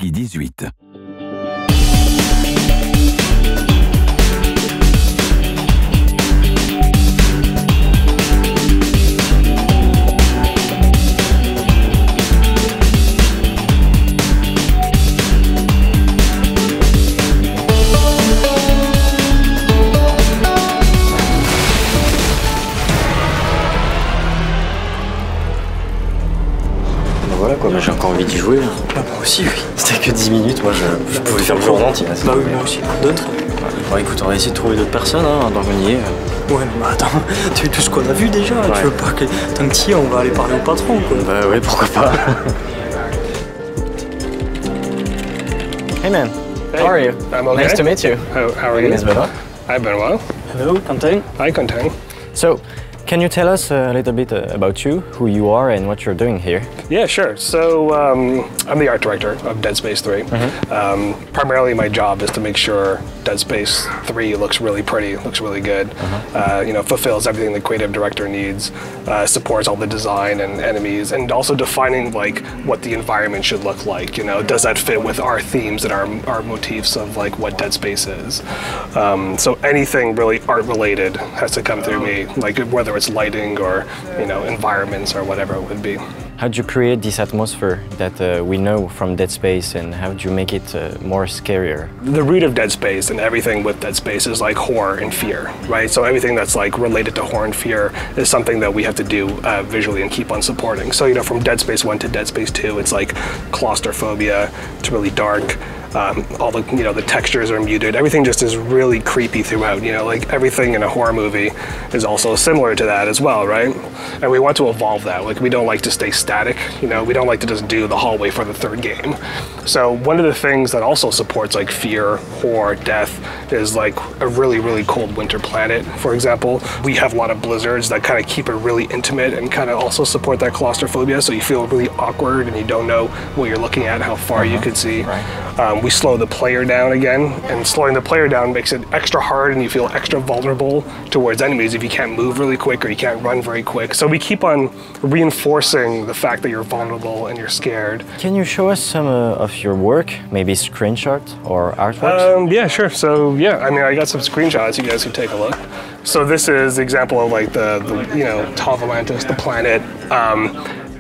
Peggy 18. Voilà quoi, j'ai encore envie d'y jouer. Ah, moi aussi, oui. C'était que 10 minutes, moi je pouvais faire le jour entier. Bah oui, moi aussi. D'autres? Bon écoute, on va essayer de trouver d'autres personnes, hein, d'organiser. Ouais, mais attends, tu as vu tout ce qu'on a vu déjà? Ouais. Tu veux pas que tant que t'y es, on va aller parler au patron quoi? Bah ouais, pourquoi pas. Hey man, hey, how are you? I'm okay. Nice to meet you. How are you? I've been well. Hello, Quentin. Hi, Quentin. So, can you tell us a little bit about you, who you are and what you're doing here? Yeah, sure. So I'm the art director of Dead Space 3. Primarily my job is to make sure Dead Space 3 looks really pretty, looks really good, you know, fulfills everything the creative director needs, supports all the design and enemies, and also defining like what the environment should look like, you know, does that fit with our themes and our motifs of like what Dead Space is. So anything really art related has to come through me, like whether it's lighting or, you know, environments or whatever it would be. How did you create this atmosphere that we know from Dead Space, and how did you make it more scarier? The root of Dead Space and everything with Dead Space is like horror and fear, right? So everything that's like related to horror and fear is something that we have to do visually and keep on supporting. So, you know, from Dead Space 1 to Dead Space 2, it's like claustrophobia, it's really dark. All the, you know, the textures are muted. Everything just is really creepy throughout, you know, like everything in a horror movie is also similar to that as well, right? And we want to evolve that. Like, we don't like to stay static, you know, we don't like to just do the hallway for the third game. So one of the things that also supports like fear, horror, death is like a really, really cold winter planet, for example. We have a lot of blizzards that kind of keep it really intimate and kind of also support that claustrophobia, so you feel really awkward and you don't know what you're looking at, how far you could see. Right. We slow the player down again, and slowing the player down makes it extra hard and you feel extra vulnerable towards enemies if you can't move really quick or you can't run very quick. So we keep on reinforcing the fact that you're vulnerable and you're scared. Can you show us some of your work, maybe screenshot or artworks? Yeah, sure. So yeah, I mean, I got some screenshots, you guys can take a look. So this is an example of like the you know, Atlantis, the planet.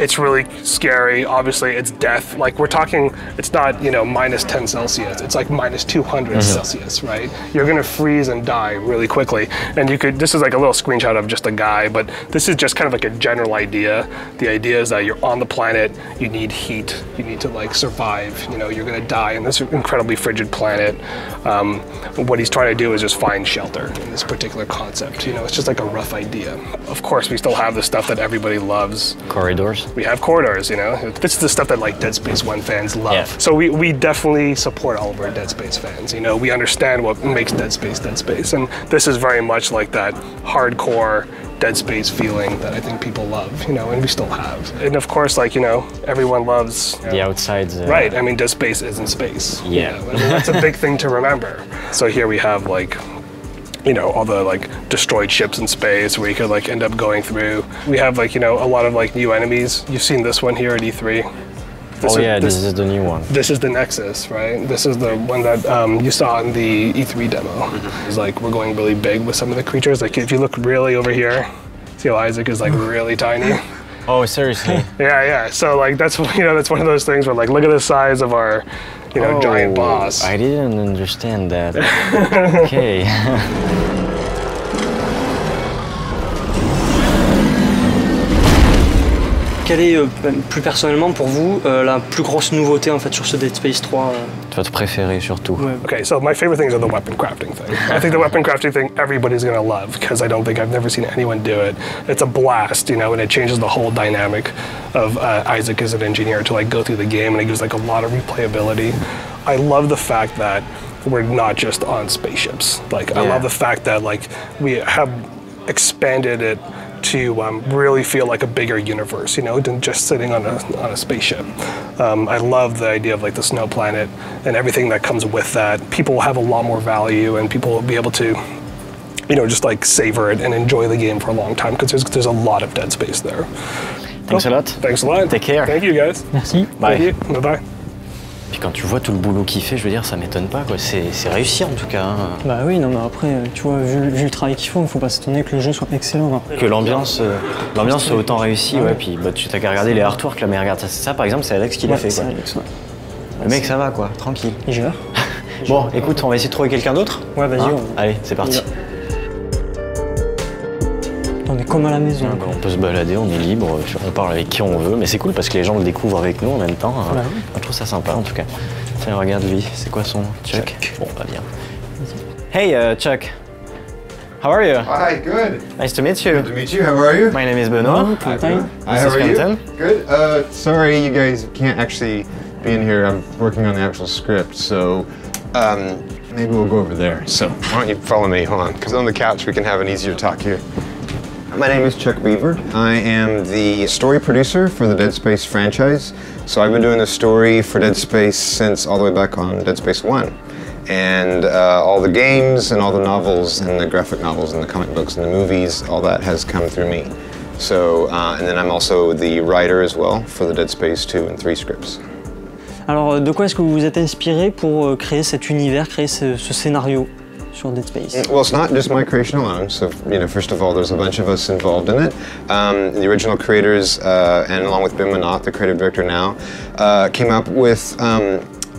It's really scary. Obviously, it's death. Like, we're talking, it's not, you know, minus 10 Celsius. It's like minus 200 Celsius, right? You're gonna freeze and die really quickly. And you could, this is like a little screenshot of just a guy, but this is just kind of like a general idea. The idea is that you're on the planet, you need heat, you need to like survive, you know, you're gonna die in this incredibly frigid planet. What he's trying to do is just find shelter in this particular concept. You know, it's just like a rough idea. Of course, we still have the stuff that everybody loves. Corridors. We have corridors, you know. This is the stuff that like Dead Space 1 fans love. Yeah. So we definitely support all of our Dead Space fans. You know, we understand what makes Dead Space. And this is very much like that hardcore Dead Space feeling that I think people love, you know, and we still have. And of course, like, you know, everyone loves the outside. Right, I mean, Dead Space isn't space. Yeah. You know? I mean, that's a big thing to remember. So here we have like, you know, all the like destroyed ships in space where you could like end up going through. We have like, you know, a lot of like new enemies. You've seen this one here at E3. This is the new one. This is the Nexus, right? This is the one that you saw in the E3 demo. It's like we're going really big with some of the creatures. Like if you look really over here, see how Isaac is like really tiny? Oh, seriously? Yeah. So like that's, you know, that's one of those things where like, look at the size of our, you know, giant boss. I didn't understand that. Okay. Quelle est, plus personnellement pour vous, la plus grosse nouveauté en fait sur ce Dead Space 3 Votre préféré surtout. Ouais. Okay, so my favorite things are the weapon crafting thing. I think the weapon crafting thing everybody's gonna love because I've never seen anyone do it. It's a blast, you know, and it changes the whole dynamic of Isaac as an engineer to like go through the game, and it gives like a lot of replayability. I love the fact that we're not just on spaceships. Like, I love the fact that like we have expanded it to really feel like a bigger universe, you know, than just sitting on a spaceship. I love the idea of like the snow planet and everything that comes with that. People will have a lot more value, and people will be able to, you know, just like savor it and enjoy the game for a long time because there's a lot of Dead Space there. Thanks a lot. Thanks a lot. Take care. Thank you guys. Merci. Bye. Thank you. Bye-bye. Puis quand tu vois tout le boulot qu'il fait, je veux dire, ça m'étonne pas, quoi. C'est réussi en tout cas. Hein. Bah oui, non, mais après, tu vois, vu le travail qu'ils font, faut pas s'étonner que le jeu soit excellent. Après. Que l'ambiance soit autant réussie, ouais. Puis bah, tu t'as qu'à regarder les artworks là, mais regarde, ça par exemple, c'est Alex qui l'a fait, quoi. Alex, ouais. Le mec, ça va, quoi, tranquille. Il gère. Bon, écoute, on va essayer de trouver quelqu'un d'autre. Ouais, vas-y. Hein allez, c'est parti. On est comme à la maison. Ah, bah, on peut se balader, on est libre, on parle avec qui on veut, mais c'est cool parce que les gens le découvrent avec nous en même temps. Hein. Je trouve ça sympa en tout cas. Tiens, regarde lui, c'est quoi son Chuck. Bon, bah bien. Hey Chuck, how are you? Hi, good. Nice to meet you. Good to meet you. How are you? My name is Benoit. Quentin. Hi, how are you? Good. Sorry, you guys can't actually be in here. I'm working on the actual script, so maybe we'll go over there. So why don't you follow me? Hold on, because on the couch we can have an easier talk here. My name is Chuck Beaver. I am the story producer for the Dead Space franchise. So I've been doing the story for Dead Space since all the way back on Dead Space 1. And all the games and all the novels and the graphic novels and the comic books and the movies, all that has come through me. So, and then I'm also the writer as well for the Dead Space 2 and 3 scripts. Alors, de quoi est-ce que vous vous êtes inspiré pour créer cet univers, créer ce scénario sur Dead Space? Well, it's not just my creation alone. So, first of all, there's a bunch of us involved in it. The original creators, and along with Benoit, the creative director now, came up with.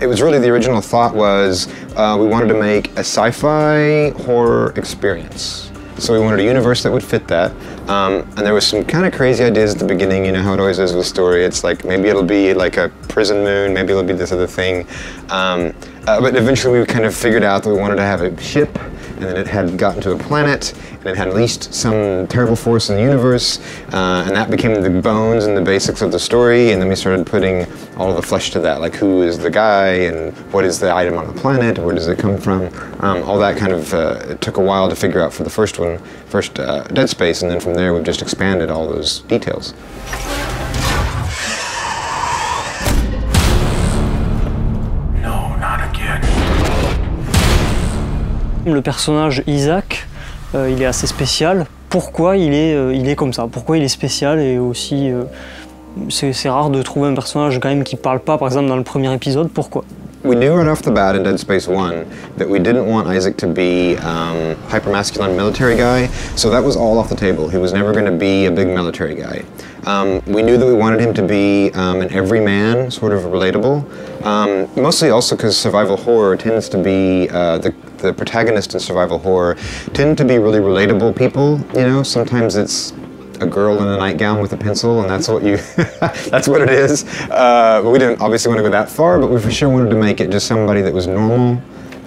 It was really the original thought was we wanted to make a sci-fi horror experience. So we wanted a universe that would fit that. And there was some kind of crazy ideas at the beginning, you know how it always is with story. It's like, maybe it'll be like a prison moon, maybe it'll be this other thing. But eventually we kind of figured out that we wanted to have a ship, and then it had gotten to a planet, and it had unleashed some terrible force in the universe, and that became the bones and the basics of the story, and then we started putting all of the flesh to that, like who is the guy, and what is the item on the planet, where does it come from, all that kind of, it took a while to figure out for the first Dead Space, and then from there we've just expanded all those details. Le personnage Isaac, il est assez spécial. Pourquoi il est comme ça? Pourquoi il est spécial? Et aussi, c'est rare de trouver un personnage quand même qui parle pas, par exemple dans le premier épisode. Pourquoi? We knew right off the bat in Dead Space 1 that we didn't want Isaac to be hyper-masculine military guy, so that was all off the table. He was never going to be a big military guy. We knew that we wanted him to be an everyman, sort of relatable, mostly also because survival horror tends to be, the protagonist in survival horror tend to be really relatable people, you know, sometimes it's a girl in a nightgown with a pencil, and that's what that's what it is. But we didn't obviously want to go that far, but we for sure wanted to make it just somebody that was normal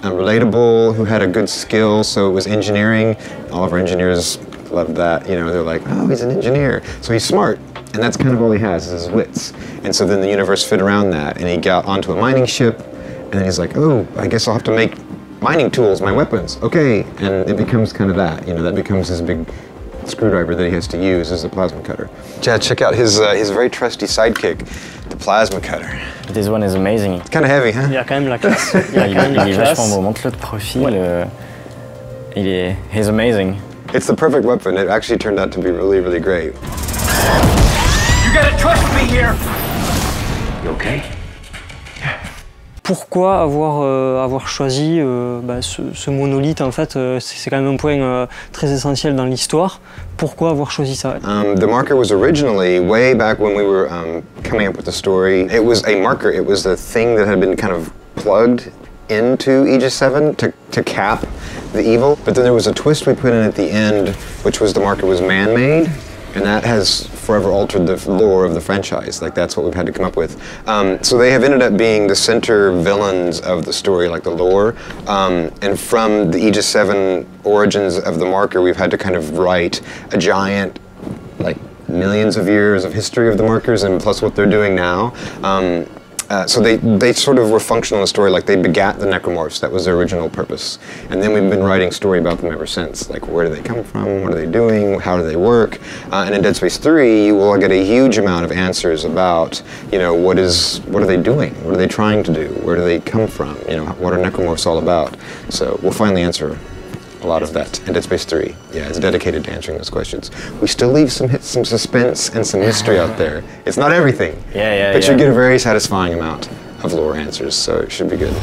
and relatable, who had a good skill. So it was engineering. All of our engineers loved that. You know, they're like, oh, he's an engineer, so he's smart, and that's kind of all he has is his wits. And so then the universe fit around that, and he got onto a mining ship, and then he's like, oh, I guess I'll have to make mining tools, my weapons. Okay, and it becomes kind of that. You know, that becomes his big screwdriver that he has to use as a plasma cutter. Yeah, check out his very trusty sidekick, the plasma cutter. This one is amazing. It's kind of heavy, huh? Il y a quand même la classe. Il est vachement beau. Montre-le de profil. Ouais. He's amazing. It's the perfect weapon. It actually turned out to be really, really great. You gotta trust me here. You okay? Pourquoi avoir choisi ce monolithe? En fait, c'est quand même un point très essentiel dans l'histoire. Pourquoi avoir choisi ça? The marker was originally, way back when we were coming up with the story, it was a marker. It was the thing that had been kind of plugged into Aegis 7 to cap the evil. But then there was a twist we put in at the end, which was the marker was man-made. And that has forever altered the lore of the franchise. Like, that's what we've had to come up with. So they have ended up being the center villains of the story, like the lore. And from the Aegis 7 origins of the marker, we've had to kind of write a giant, like, millions of years of history of the markers, and plus what they're doing now. So they sort of were functional in the story, like they begat the necromorphs. That was their original purpose. And then we've been writing story about them ever since. Like, where do they come from? What are they doing? How do they work? And in Dead Space 3, you will get a huge amount of answers about, you know, what are they doing? What are they trying to do? Where do they come from? You know, what are necromorphs all about? So we'll finally answer a lot of that in Dead Space 3. Yeah, it's dedicated to answering those questions. We still leave some suspense and some mystery out there. It's not everything, but you get a very satisfying amount of lore answers, so it should be good.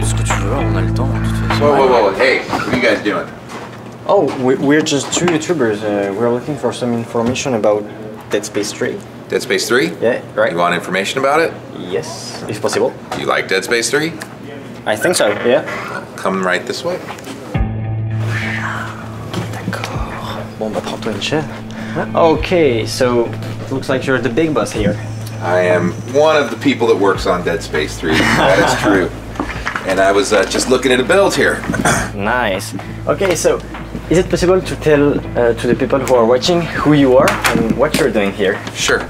Ce que tu veux, on a le temps, de toute façon. Whoa, hey, what are you guys doing? Oh, we're just two YouTubers. We're looking for some information about Dead Space 3. Dead Space 3? Yeah, right. You want information about it? Yes, if possible. You like Dead Space 3? I think so, yeah. Come right this way. D'accord. Bon, bah prends-toi une chaise. Okay, so looks like you're the big boss here. I am one of the people that works on Dead Space 3. That is true. And I was just looking at a build here. Nice. Okay, so is it possible to tell to the people who are watching who you are and what you're doing here? Sure.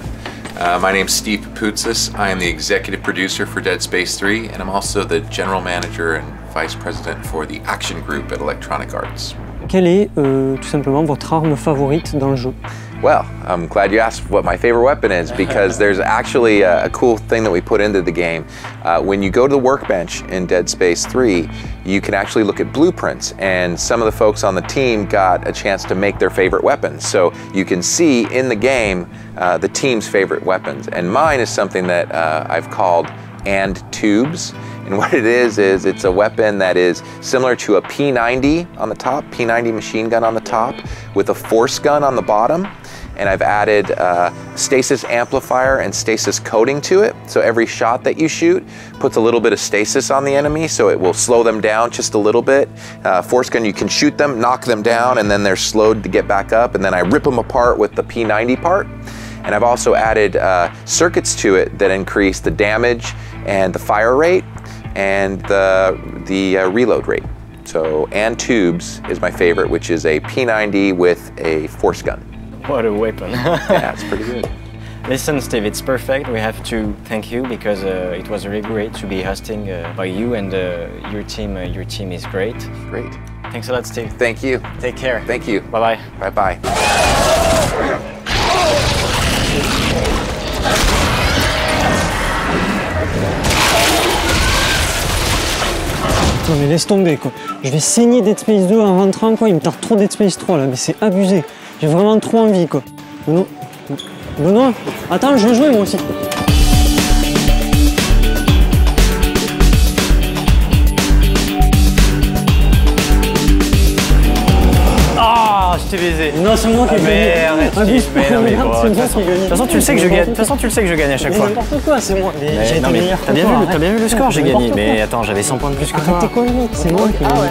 My name's Steve Papoutsis. I am the executive producer for Dead Space 3, and I'm also the general manager and vice president for the action group at Electronic Arts. Quelle est tout simplement votre arme favorite dans le jeu? Well, I'm glad you asked what my favorite weapon is, because there's actually a cool thing that we put into the game. When you go to the workbench in Dead Space 3, you can actually look at blueprints, and some of the folks on the team got a chance to make their favorite weapons. So you can see in the game the team's favorite weapons, and mine is something that I've called and tubes. And what it is it's a weapon that is similar to a P90 on the top, P90 machine gun on the top, with a force gun on the bottom. And I've added stasis amplifier and stasis coating to it. So every shot that you shoot puts a little bit of stasis on the enemy, so it will slow them down just a little bit. Force gun, you can shoot them, knock them down, and then they're slowed to get back up, and then I rip them apart with the P90 part. And I've also added circuits to it that increase the damage and the fire rate and the reload rate. So, and tubes is my favorite, which is a P90 with a force gun. What a weapon. Yeah, it's pretty good. Listen, Steve, it's perfect. We have to thank you because it was really great to be hosting by you, and your team is great. Great. Thanks a lot, Steve. Thank you. Take care. Thank you. Bye-bye. Bye-bye. Non mais laisse tomber quoi. Je vais saigner Dead Space 2 en rentrant quoi. Il me tarde trop Dead Space 3 là, mais c'est abusé. J'ai vraiment trop envie quoi. Benoît, attends, je veux jouer moi aussi. Ah, je t'ai baisé. Non, c'est moi qui ai gagné. Mais non, mais bon, de toute façon, tu le sais que je gagne. De toute façon, tu le sais que je gagne à chaque fois. N'importe quoi, c'est moi. Mais j'ai été meilleur. T'as bien vu le score, j'ai gagné. Mais attends, j'avais 100 points de plus que toi. Arrêtez quoi, mec, c'est moi qui ai gagné.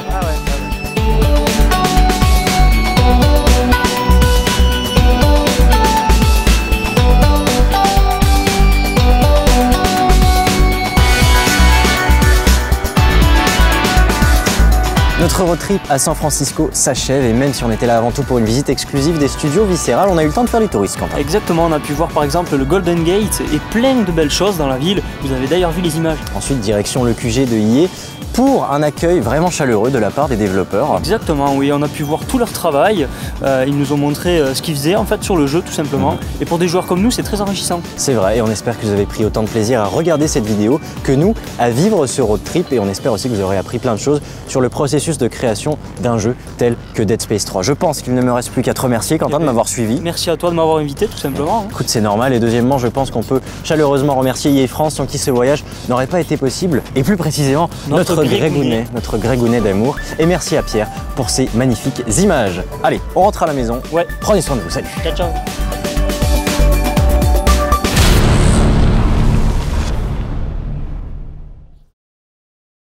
Notre road trip à San Francisco s'achève, et même si on était là avant tout pour une visite exclusive des studios Viscéral, on a eu le temps de faire du tourisme, Quentin. Exactement, on a pu voir par exemple le Golden Gate et plein de belles choses dans la ville. Vous avez d'ailleurs vu les images. Ensuite, direction le QG de EA pour un accueil vraiment chaleureux de la part des développeurs. Exactement, oui, on a pu voir tout leur travail. Ils nous ont montré ce qu'ils faisaient en fait sur le jeu tout simplement. Et pour des joueurs comme nous, c'est très enrichissant. C'est vrai, et on espère que vous avez pris autant de plaisir à regarder cette vidéo que nous à vivre ce road trip, et on espère aussi que vous aurez appris plein de choses sur le processus de création d'un jeu tel que Dead Space 3. Je pense qu'il ne me reste plus qu'à te remercier, Quentin, de m'avoir suivi. Merci à toi de m'avoir invité tout simplement. Écoute, c'est normal, et deuxièmement, je pense qu'on peut chaleureusement remercier EA France, sans qui ce voyage n'aurait pas été possible, et plus précisément notre Grégounet d'amour. Et merci à Pierre pour ces magnifiques images. Allez, on rentre à la maison. Ouais. Prenez soin de vous, salut. Ciao, ciao.